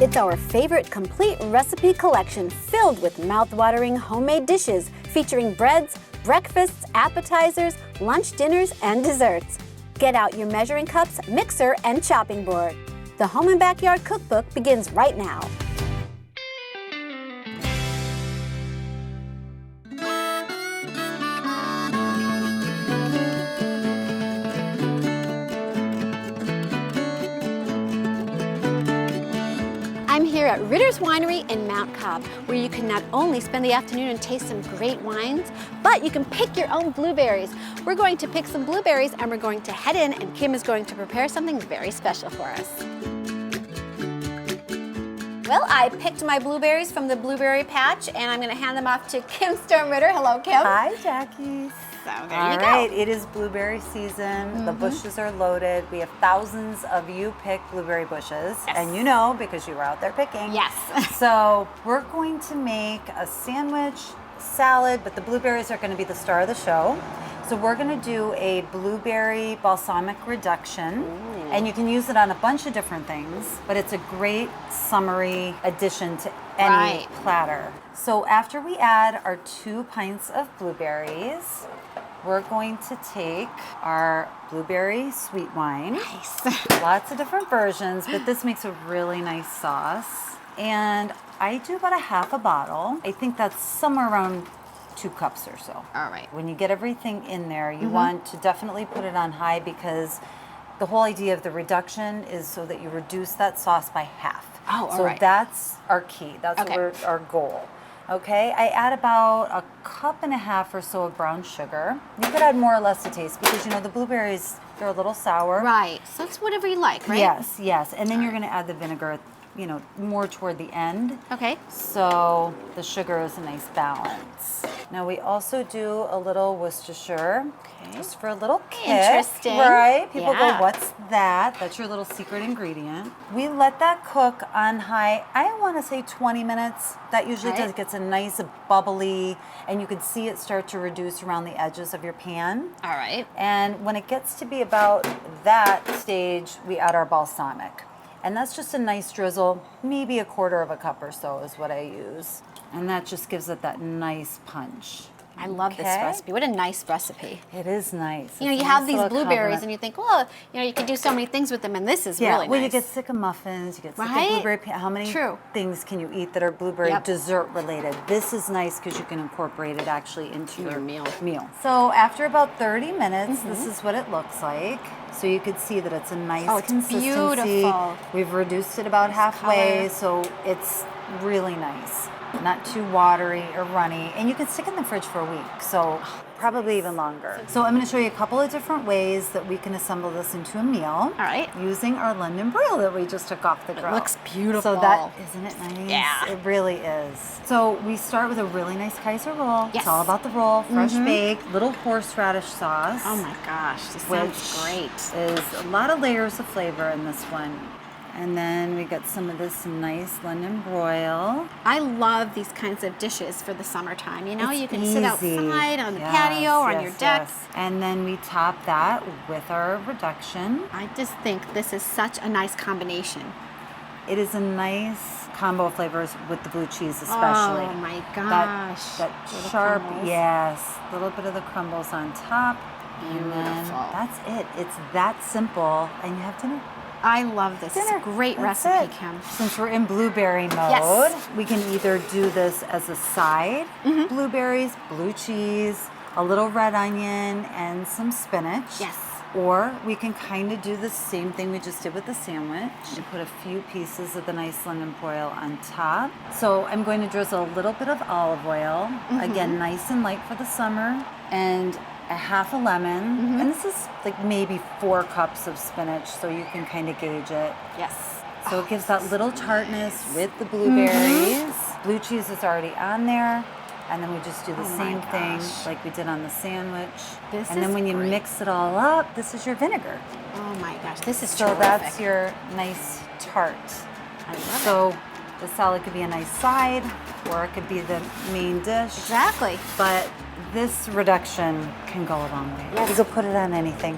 It's our favorite complete recipe collection filled with mouth-watering homemade dishes featuring breads, breakfasts, appetizers, lunch dinners, and desserts. Get out your measuring cups, mixer, and chopping board. The Home and Backyard Cookbook begins right now. I'm here at Ritter's Winery in Mount Cobb, where you can not only spend the afternoon and taste some great wines, but you can pick your own blueberries. We're going to pick some blueberries and we're going to head in, and Kim is going to prepare something very special for us. Well, I picked my blueberries from the blueberry patch, and I'm going to hand them off to Kim Storm-Ritter. Hello, Kim. Hi, Jackie. So there you go. All right, it is blueberry season. The bushes are loaded. We have thousands of you-picked blueberry bushes. Yes. And you know, because you were out there picking. Yes. So we're going to make a sandwich, salad, but the blueberries are going to be the star of the show. So we're going to do a blueberry balsamic reduction. And you can use it on a bunch of different things, but it's a great summery addition to any platter. So after we add our 2 pints of blueberries, we're going to take our blueberry sweet wine. Nice. Lots of different versions, but this makes a really nice sauce. And I do about a half a bottle. I think that's somewhere around 2 cups or so. All right. When you get everything in there, you want to definitely put it on high, because the whole idea of the reduction is so that you reduce that sauce by half. Oh, all so right. that's our key. That's our goal. Okay, I add about a cup and a half or so of brown sugar. You could add more or less to taste, because you know the blueberries, they're a little sour. Right, so it's whatever you like, right? Yes, yes. And then you're going to add the vinegar, you know, more toward the end. Okay. So the sugar is a nice balance. Now we also do a little Worcestershire, just for a little kick. Interesting. Right? People Yeah. go, what's that? That's your little secret ingredient. We let that cook on high, I want to say 20 minutes. That usually does, gets a nice bubbly, and you can see it start to reduce around the edges of your pan. All right. And when it gets to be about that stage, we add our balsamic. And that's just a nice drizzle, maybe a quarter of a cup or so is what I use. And that just gives it that nice punch. I love this recipe. What a nice recipe. It is nice. You know, you have these blueberries and you think, well, you know, you can do so many things with them, and this is really nice. Well, you get sick of muffins, you get sick of blueberry. How many things can you eat that are blueberry dessert related? This is nice because you can incorporate it actually into your meal. So after about 30 minutes, this is what it looks like. So you could see that it's a nice consistency. Beautiful. We've reduced it about halfway, so it's really nice. Not too watery or runny. And you can stick it in the fridge for a week, so probably even longer. So I'm going to show you a couple of different ways that we can assemble this into a meal. All right. Using our London broil that we just took off the grill. It looks beautiful. So that, isn't it nice? Yeah. It really is. So we start with a really nice Kaiser roll. Yes. It's all about the roll, fresh baked, little horseradish sauce. Oh my gosh, this sounds great. Is a lot of layers of flavor in this one. And then we got some of this nice London broil. I love these kinds of dishes for the summertime. You know, It's you can easy. sit outside on the patio or on your deck. And then we top that with our reduction. I just think this is such a nice combination. It is a nice combo of flavors with the blue cheese especially. Oh my gosh. That sharp, yes. A little bit of the crumbles on top. Beautiful. And then that's it. It's that simple. And you have dinner. I love this. It's a great recipe, Kim. Since we're in blueberry mode, we can either do this as a side, blueberries, blue cheese, a little red onion, and some spinach. Yes. Or we can kind of do the same thing we just did with the sandwich and put a few pieces of the nice London broil on top. So I'm going to drizzle a little bit of olive oil, again, nice and light for the summer, and a half a lemon. And this is like maybe 4 cups of spinach, so you can kind of gauge it. Yes. So it gives that little tartness with the blueberries. Blue cheese is already on there. And then we just do the same thing like we did on the sandwich. And then when you mix it all up, this is your vinegar. Oh my gosh, this is so terrific. That's your nice tart. I love so the salad could be a nice side, or it could be the main dish. Exactly. But this reduction can go a long way. Yes. You could put it on anything.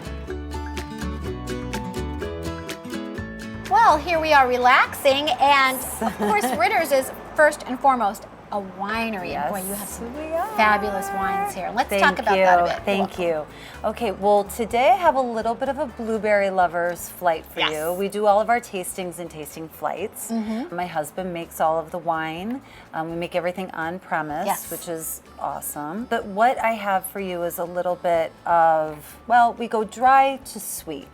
Well, here we are relaxing, and of course, Ritter's is first and foremost a winery. Yes, Boy, you have some we are. fabulous wines here. Let's Thank talk about you. that a bit. Thank you. Okay, well, today I have a little bit of a blueberry lover's flight for Yes. you. We do all of our tastings and tasting flights. My husband makes all of the wine. We make everything on premise, Yes. which is awesome. But what I have for you is a little bit of, well, we go dry to sweet.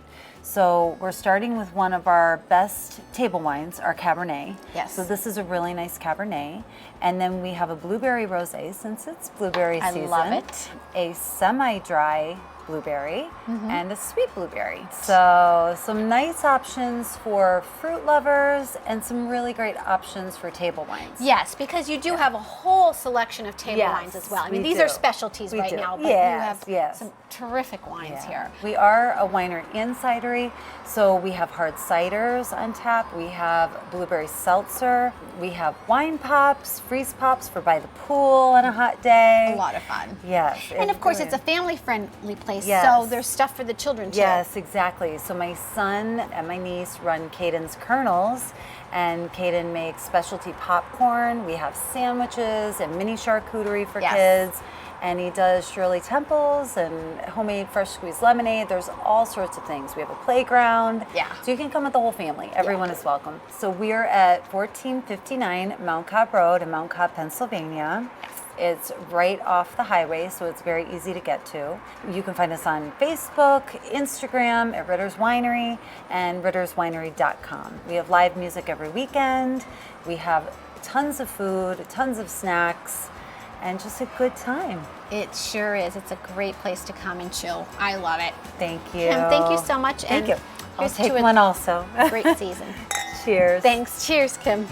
So we're starting with one of our best table wines, our Cabernet. Yes. So this is a really nice Cabernet. And then we have a blueberry rosé, since it's blueberry I season. love it. A semi-dry blueberry and a sweet blueberry. So some nice options for fruit lovers and some really great options for table wines. Yes, because you do have a whole selection of table Yes, wines as well. I mean, we these do. are specialties We right do. now, but Yes, you have yes. some terrific wines here. We are a winery and cidery, so we have hard ciders on tap. We have blueberry seltzer. We have wine pops, freeze pops for by the pool on a hot day. A lot of fun. Yes. And of course, really it's a family-friendly place, Yes. so there's stuff for the children too. Yes, exactly. So my son and my niece run Caden's Kernels, and Caden makes specialty popcorn. We have sandwiches and mini charcuterie for Yes. kids. And he does Shirley Temples and homemade fresh squeezed lemonade. There's all sorts of things. We have a playground. Yeah. So you can come with the whole family. Everyone is welcome. So we're at 1459 Mount Cobb Road in Mount Cobb, Pennsylvania. It's right off the highway, so it's very easy to get to. You can find us on Facebook, Instagram at Ritter's Winery, and ritterswinery.com. We have live music every weekend. We have tons of food, tons of snacks, and just a good time. It sure is. It's a great place to come and chill. I love it. Thank you. Kim, thank you so much. Thank and you. I'll here's take to one also. a great season. Cheers. Thanks. Cheers, Kim.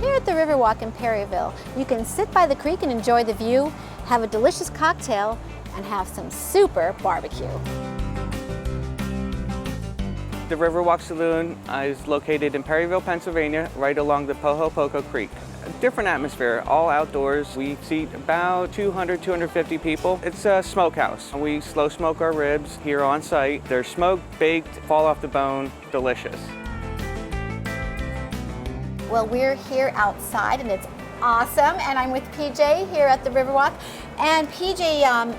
Here at the Riverwalk in Perryville, you can sit by the creek and enjoy the view, have a delicious cocktail, and have some super barbecue. The Riverwalk Saloon is located in Perryville, Pennsylvania, right along the Pohopoco Creek. A different atmosphere, all outdoors. We seat about 200, 250 people. It's a smokehouse. We slow smoke our ribs here on site. They're smoked, baked, fall off the bone, delicious. Well, we're here outside and it's awesome, and I'm with PJ here at the Riverwalk. And PJ,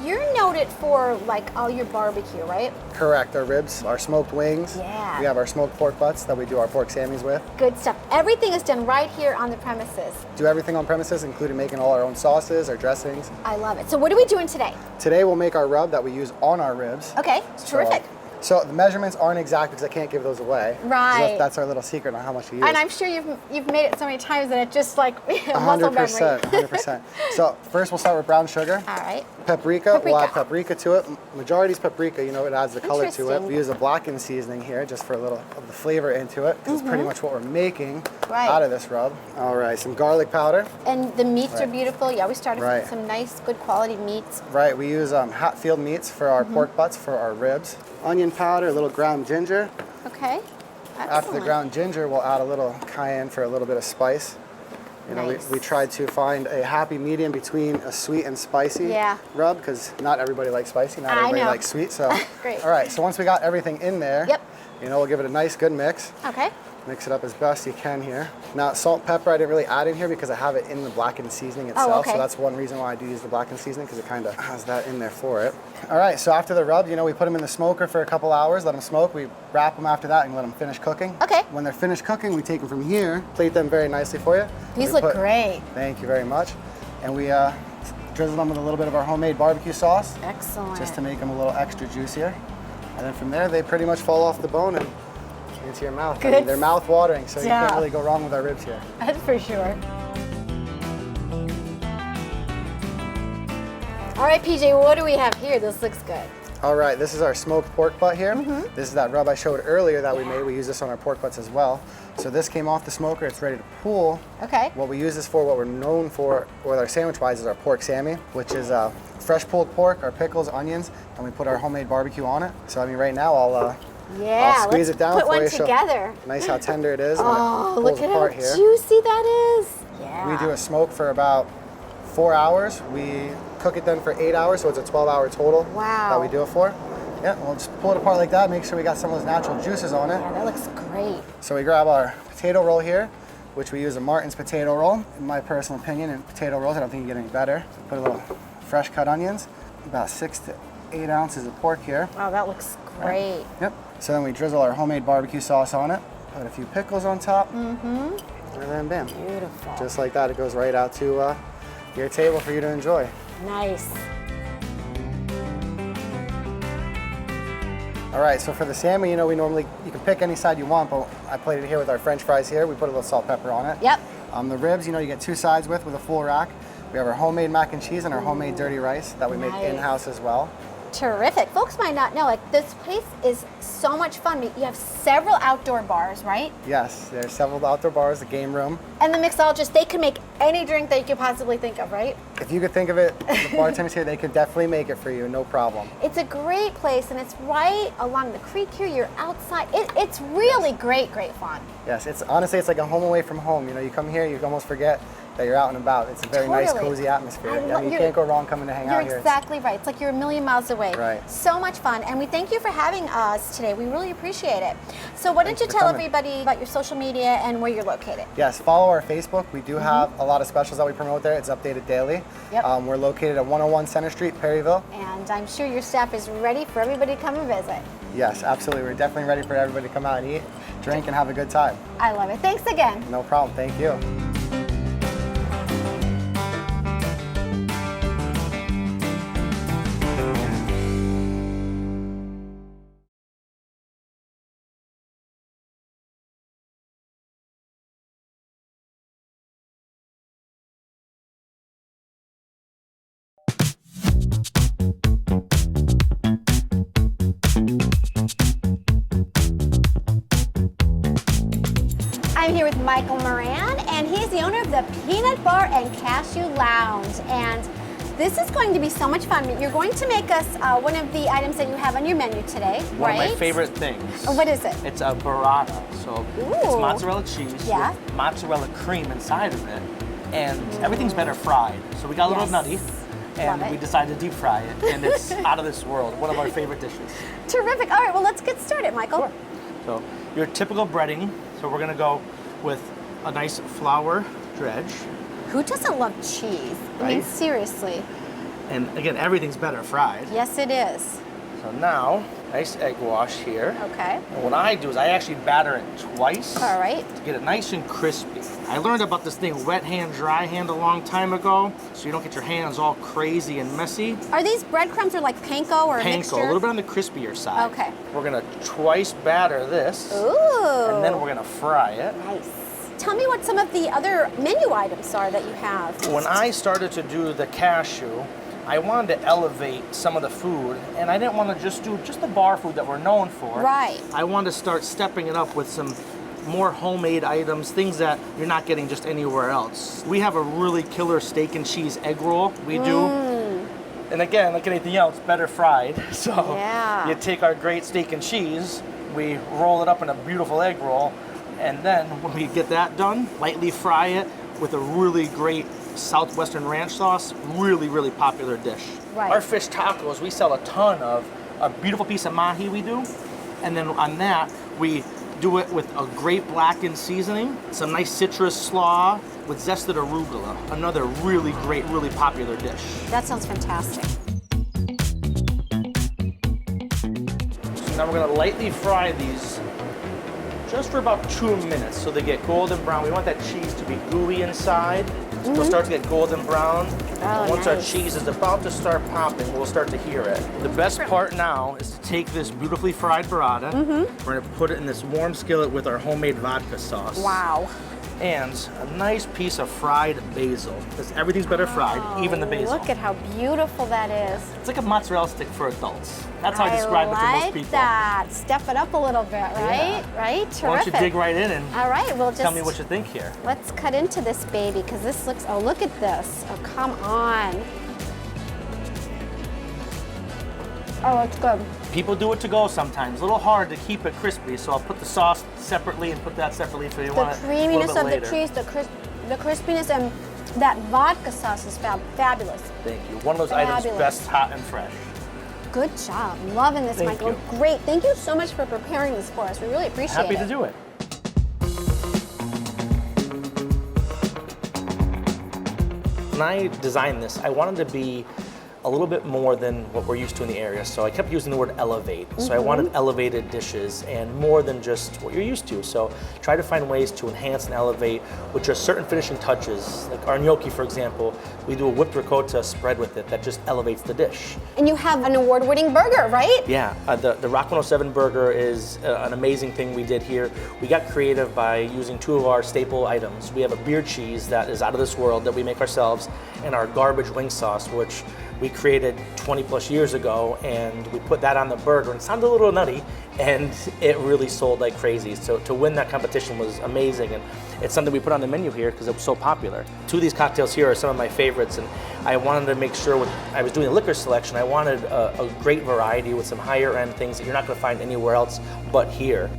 you're noted for like all your barbecue, right? Correct. Our ribs, our smoked wings. Yeah. We have our smoked pork butts that we do our pork sammies with. Good stuff. Everything is done right here on the premises. Do everything on premises, including making all our own sauces, our dressings. I love it. So what are we doing today? Today we'll make our rub that we use on our ribs. Okay, terrific. So the measurements aren't exact because I can't give those away. Right. That's our little secret on how much to use. And I'm sure you've made it so many times that it's just like muscle memory. 100%. So first we'll start with brown sugar. All right. Paprika. We'll add paprika to it. Majority is paprika, you know, it adds the color to it. Interesting. We use a blackened seasoning here just for a little of the flavor into it, because it's pretty much what we're making Right. out of this rub. All right, some garlic powder. And the meats are Right. beautiful. Yeah, we started Right. with some nice, good quality meats. Right, we use Hatfield meats for our pork butts, for our ribs. Onion powder, a little ground ginger. Okay. After the Excellent. ground ginger, we'll add a little cayenne for a little bit of spice. You know, Nice. we tried to find a happy medium between a sweet and spicy Yeah. rub, because not everybody likes spicy, not I everybody know. likes sweet. So, Great. all right, so once we got everything in there, Yep. you know, we'll give it a nice good mix. Okay. Mix it up as best you can here. Now, salt, pepper, I didn't really add in here because I have it in the blackened seasoning itself. okay. So that's one reason why I do use the blackened seasoning, because it kind of has that in there for it. All right, so after the rub, you know, we put them in the smoker for a couple hours, let them smoke. We wrap them after that and let them finish cooking. Okay. When they're finished cooking, we take them from here, plate them very nicely for you. These We look great. Thank you very much. And we drizzle them with a little bit of our homemade barbecue sauce, Excellent. just to make them a little extra juicier. And then from there, they pretty much fall off the bone and into your mouth. I Good mean, they're mouth watering, so you stuff. can't really go wrong with our ribs here. That's for sure. All right, PJ, what do we have here? This looks good. All right, this is our smoked pork butt here. Mm-hmm. This is that rub I showed earlier that we made. We use this on our pork butts as well. So this came off the smoker, it's ready to pull. Okay. What we use this for, what we're known for with our sandwich-wise is our pork Sammy, which is fresh pulled pork, our pickles, onions, and we put our homemade barbecue on it. So I mean, right now I'll squeeze it down put for one you. Show together. nice how tender it is. Oh, when it look pulls at apart how here. juicy that is. Yeah. We do a smoke for about 4 hours. We cook it then for 8 hours, so it's a 12-hour total Wow. that we do it for. Yeah, we'll just pull it apart like that, make sure we got some of those natural juices on it. Yeah, that looks great. So we grab our potato roll here, which we use a Martin's potato roll. In my personal opinion, in potato rolls, I don't think you get any better. So put a little fresh cut onions, about 6 to 8 ounces of pork here. Wow, that looks great. Yep. So then we drizzle our homemade barbecue sauce on it, put a few pickles on top, and then bam. Beautiful. Just like that, it goes right out to your table for you to enjoy. Nice. All right, so for the salmon, you know, you can pick any side you want, but I plated it here with our French fries here. We put a little salt, pepper on it. Yep. The ribs, you know, you get 2 sides with a full rack. We have our homemade mac and cheese and our homemade dirty rice that we make Nice. in-house as well. Terrific. Folks might not know, like, this place is so much fun. You have several outdoor bars, right? Yes, there's several outdoor bars, the game room. And the mixologist, they can make any drink that you could possibly think of, right? If you could think of it, the bartenders here, they could definitely make it for you, no problem. It's a great place, and it's right along the creek here. You're outside. It's really great fun. Yes, it's honestly, it's like a home away from home. You know, you come here, you almost forget that you're out and about. It's a very nice, Totally. cozy atmosphere. I You can't go wrong coming to hang out here. You're exactly right. It's like you're a million miles away. Right. So much fun, and we thank you for having us today. We really appreciate it. So why don't Thanks you for tell coming. everybody about your social media and where you're located? Yes, follow our Facebook. We do have a lot of specials that we promote there. It's updated daily. Yep. We're located at 101 Center Street, Perryville. And I'm sure your staff is ready for everybody to come and visit. Yes, absolutely. We're definitely ready for everybody to come out and eat, drink, and have a good time. I love it. Thanks again. No problem. Thank you. I'm here with Michael Moran, and he's the owner of the Peanut Bar and Cashew Lounge. And this is going to be so much fun. You're going to make us one of the items that you have on your menu today, One right? of my favorite things. What is it? It's a burrata. So it's Ooh. mozzarella cheese Yeah. with mozzarella cream inside of it. And everything's better fried. So we got a little Yes. nutty. And Love it. we decided to deep fry it. And it's out of this world. One of our favorite dishes. Terrific. All right, well, let's get started, Michael. So your typical breading. So we're going to go with a nice flour dredge. Who doesn't love cheese? I mean, Right. seriously. And again, everything's better fried. Yes, it is. So now, nice egg wash here. Okay. And what I do is I actually batter it twice. All right. To get it nice and crispy. I learned about this thing, wet hand, dry hand, a long time ago, so you don't get your hands all crazy and messy. Are these breadcrumbs or like panko or a Panko, mixture? a little bit on the crispier side. Okay. We're gonna twice batter this, Ooh. and then we're gonna fry it. Nice. Tell me what some of the other menu items are that you have. When I started to do the cashew, I wanted to elevate some of the food, and I didn't want to just do just the bar food that we're known for. Right. I wanted to start stepping it up with some more homemade items, things that you're not getting just anywhere else. We have a really killer steak and cheese egg roll. We do. And again, like anything else, better fried. So Yeah. you take our great steak and cheese, we roll it up in a beautiful egg roll, and then when we get that done, lightly fry it with a really great Southwestern ranch sauce. Really, really popular dish. Right. Our fish tacos, we sell a ton of. A beautiful piece of mahi we do, and then on that, we do it with a great blackened seasoning, some nice citrus slaw with zested arugula. Another really great, really popular dish. That sounds fantastic. So now we're gonna lightly fry these just for about 2 minutes so they get golden brown. We want that cheese to be gooey inside. So it'll start to get golden brown. Oh, Once our nice. cheese is about to start popping, we'll start to hear it. The best part now is to take this beautifully fried burrata. We're gonna put it in this warm skillet with our homemade vodka sauce. Wow. And a nice piece of fried basil, because everything's better fried, even the basil. Look at how beautiful that is. It's like a mozzarella stick for adults. That's how I describe it to most people. I like that. Step it up a little bit, right? Yeah. Right? Terrific. Why don't you dig right in and All right, we'll just tell me what you think here. Let's cut into this baby because this looks. Oh, look at this. Oh, come on. Oh, it's good. People do it to go sometimes. A little hard to keep it crispy, so I'll put the sauce separately and put that separately for you. The creaminess of the cheese, the crispiness, and that vodka sauce is fabulous. Thank you. One of those items best hot and fresh. Good job. Loving this, Thank Michael. you. Great. Thank you so much for preparing this for us. We really appreciate it. Happy to do it. When I designed this, I wanted to be a little bit more than what we're used to in the area. So I kept using the word elevate. So I wanted elevated dishes and more than just what you're used to. So try to find ways to enhance and elevate with just certain finishing touches. Like our gnocchi, for example, we do a whipped ricotta spread with it that just elevates the dish. And you have an award-winning burger, right? Yeah, the Rock 107 burger is an amazing thing we did here. We got creative by using two of our staple items. We have a beer cheese that is out of this world that we make ourselves, and our garbage wing sauce, which we created 20 plus years ago, and we put that on the burger, and it sounded a little nutty, and it really sold like crazy. So to win that competition was amazing, and it's something we put on the menu here because it was so popular. Two of these cocktails here are some of my favorites, and I wanted to make sure when I was doing a liquor selection, I wanted a great variety with some higher end things that you're not gonna find anywhere else but here.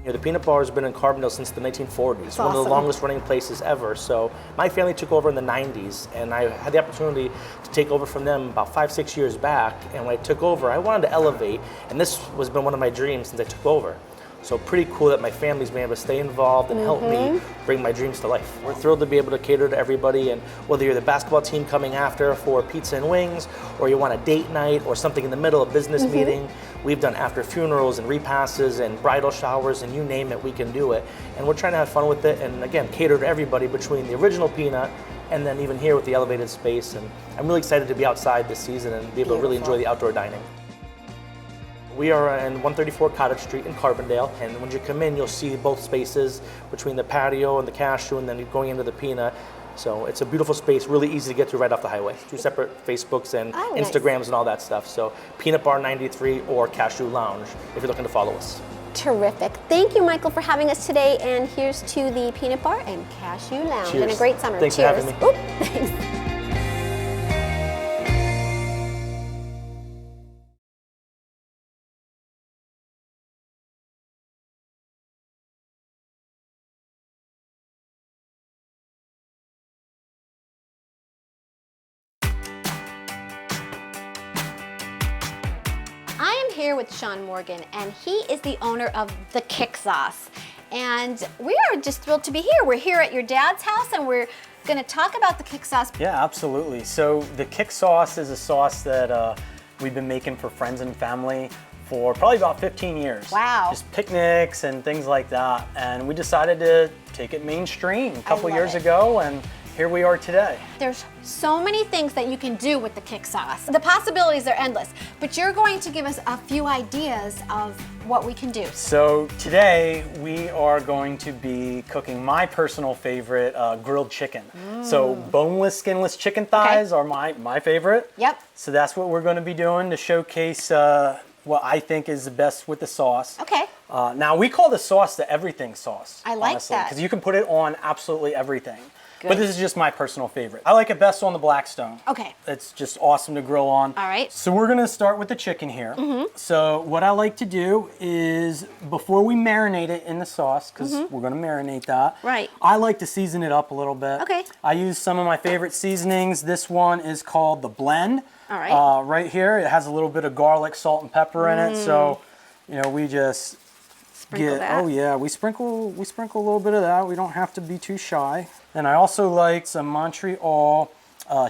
The Peanut Bar has been in Carbondale since the 1940s, one of the longest running places ever. So my family took over in the 90s, and I had the opportunity to take over from them about 5-6 years back. And when I took over, I wanted to elevate, and this has been one of my dreams since I took over. So pretty cool that my family's been able to stay involved and help me bring my dreams to life. We're thrilled to be able to cater to everybody, and whether you're the basketball team coming after for pizza and wings, or you want a date night or something in the middle, a business meeting, we've done after funerals and repasses and bridal showers, and you name it, we can do it. And we're trying to have fun with it, and again, cater to everybody between the original Peanut and then even here with the elevated space. And I'm really excited to be outside this season and be able to really enjoy the outdoor dining. We are in 134 Cottage Street in Carbondale, and when you come in, you'll see both spaces between the patio and the cashew, and then you're going into the Peanut. So it's a beautiful space, really easy to get to right off the highway. Two separate Facebooks and Instagrams and all that stuff. So Peanut Bar 93 or Cashew Lounge if you're looking to follow us. Terrific. Thank you, Michael, for having us today. And here's to the Peanut Bar and Cashew Lounge. Cheers. And a great summer. Thanks Cheers. for having me. Oop, thanks. I am here with Sean Morgan, and he is the owner of The Kick Sauce. And we are just thrilled to be here. We're here at your dad's house, and we're going to talk about the Kick Sauce. Yeah, absolutely. So the Kick Sauce is a sauce that we've been making for friends and family for probably about 15 years. Wow. Just picnics and things like that. And we decided to take it mainstream a couple years ago, and here we are today. There's so many things that you can do with the Kick Sauce. The possibilities are endless, but you're going to give us a few ideas of what we can do. So today we are going to be cooking my personal favorite, grilled chicken. So boneless, skinless chicken thighs are my favorite. Yep. So that's what we're going to be doing to showcase what I think is the best with the sauce. Okay. Now we call the sauce the everything sauce. I like that. because you can put it on absolutely everything. Good. But this is just my personal favorite. I like it best on the Blackstone. Okay. It's just awesome to grill on. All right. So we're gonna start with the chicken here. So what I like to do is, before we marinate it in the sauce, because we're gonna marinate that. Right. I like to season it up a little bit. Okay. I use some of my favorite seasonings. This one is called the Blend. All right. Right here, it has a little bit of garlic, salt, and pepper in it. So, you know, we just Sprinkle that. Oh yeah, we sprinkle a little bit of that. We don't have to be too shy. And I also like some Montreal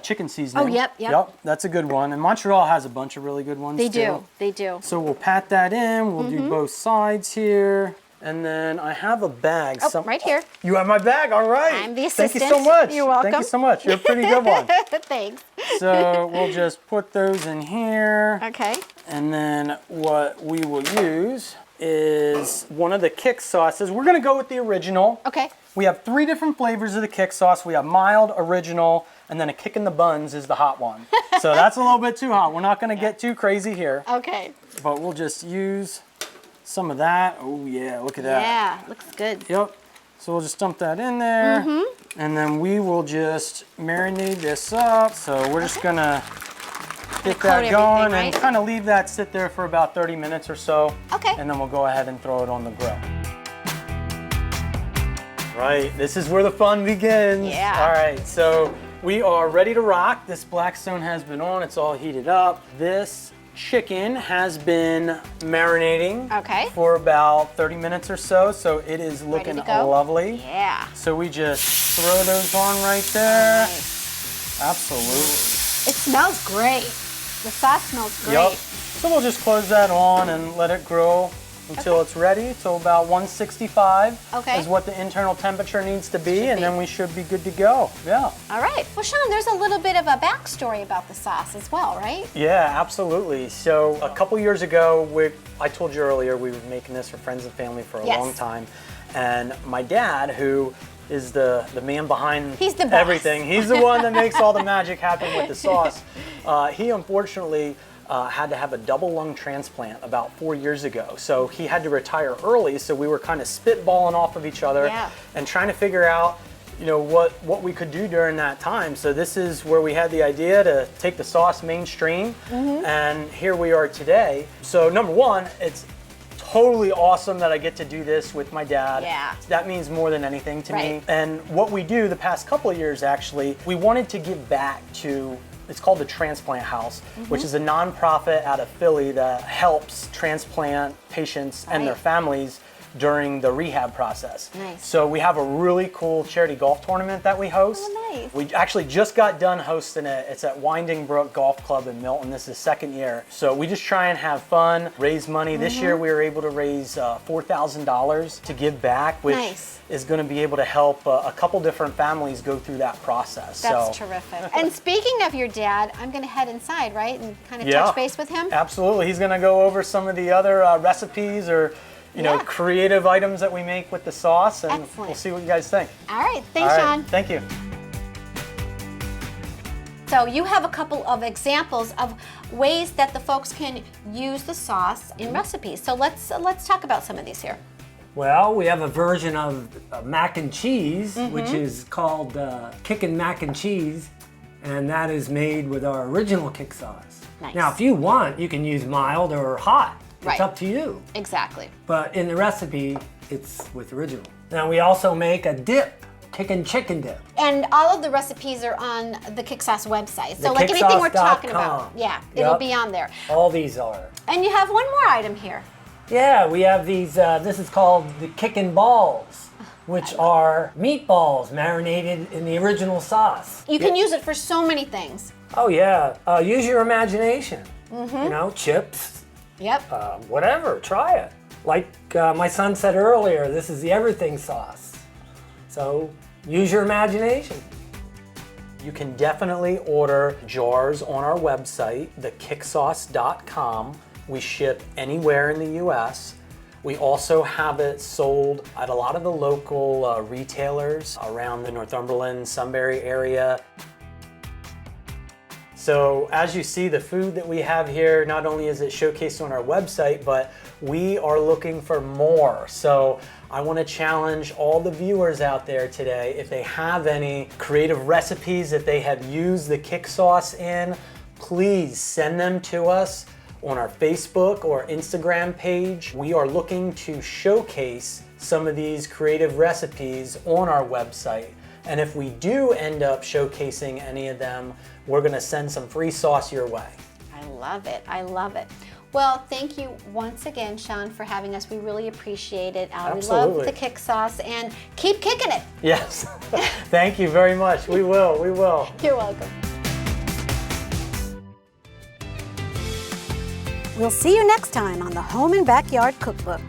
chicken seasoning. Oh, yep. That's a good one. And Montreal has a bunch of really good ones They too. do. They do. So we'll pat that in. We'll do both sides here. And then I have a bag. Oh, right here. You have my bag, all right. I'm the Thank you so assistant. much. You're welcome. Thank you so much. You're a pretty good one. Thanks. So we'll just put those in here. Okay. And then what we will use is one of the kick sauces. We're gonna go with the original. Okay. We have 3 different flavors of the kick sauce. We have mild, original, and then a kick in the buns is the hot one. So that's a little bit too hot. We're not gonna get too crazy here, Okay. but we'll just use some of that. Oh yeah, look at that. Yeah, looks good. Yep. So we'll just dump that in there. And then we will just marinate this up. So we're just gonna get Coat that everything, going right? and kind of leave that sit there for about 30 minutes or so. Okay. And then we'll go ahead and throw it on the grill. Right, this is where the fun begins. Yeah. All right, so we are ready to rock. This Blackstone has been on, it's all heated up. This chicken has been marinating Okay. for about 30 minutes or so, so it is looking to go? lovely. Yeah. So we just throw those on right there. Nice. Absolutely. It smells great. The sauce smells great. Yep. So we'll just close that on and let it grill until it's ready. So about 165 Okay. is what the internal temperature needs to be, and then we should be good to go. Yeah. All right. Well, Sean, there's a little bit of a backstory about the sauce as well, right? Yeah, absolutely. So a couple years ago, I told you earlier, we were making this for friends and family for a Yes. long time. And my dad, who is the man behind He's the boss. everything, he's the one that makes all the magic happen with the sauce. He unfortunately had to have a double lung transplant about 4 years ago. So he had to retire early, so we were kind of spitballing off of each other and trying to figure out what we could do during that time. So this is where we had the idea to take the sauce mainstream, and here we are today. So number one, it's totally awesome that I get to do this with my dad. Yeah. That means more than anything to me. Right. And what we do the past couple of years, actually, we wanted to give back to, it's called the Transplant House, which is a nonprofit out of Philly that helps transplant patients and their families during the rehab process. Nice. So we have a really cool charity golf tournament that we host. Oh, nice. We actually just got done hosting it. It's at Winding Brook Golf Club in Milton. This is second year. So we just try and have fun, raise money. This year we were able to raise $4,000 to give back, which Nice. is going to be able to help a couple different families go through that process. That's so, terrific. And speaking of your dad, I'm going to head inside, right, and kind of Yeah. touch base with him? Absolutely. He's going to go over some of the other recipes or creative items that we make with the sauce, and Excellent. we'll see what you guys think. All right. Thanks, All right. Sean. Thank you. So you have a couple of examples of ways that the folks can use the sauce in recipes. So let's talk about some of these here. Well, we have a version of mac and cheese, which is called Kickin' Mac and Cheese, and that is made with our original kick sauce. Nice. Now, if you want, you can use mild or hot. Right. It's up to you. Exactly. But in the recipe, it's with original. Now, we also make a dip, kickin' chicken dip. And all of the recipes are on the Kick Sauce website. So like anything we're talking about, Thekicksauce.com. it'll Yep. be on there. All these are. And you have one more item here. Yeah, we have these, this is called the kickin' balls, which are meatballs marinated in the original sauce. You can use it for so many things. Oh yeah, use your imagination. You know, chips, Yep. whatever, try it. Like my son said earlier, this is the everything sauce. So use your imagination. You can definitely order jars on our website, thekicksauce.com. We ship anywhere in the US. We also have it sold at a lot of the local retailers around the Northumberland, Sunbury area. So as you see, the food that we have here, not only is it showcased on our website, but we are looking for more. So I want to challenge all the viewers out there today, if they have any creative recipes that they have used the kick sauce in, please send them to us on our Facebook or Instagram page. We are looking to showcase some of these creative recipes on our website. And if we do end up showcasing any of them, we're gonna send some free sauce your way. I love it. I love it. Well, thank you once again, Sean, for having us. We really appreciate it. We love Absolutely. the kick sauce, and keep kicking it. Yes, thank you very much. We will. You're welcome. We'll see you next time on the Home and Backyard Cookbook.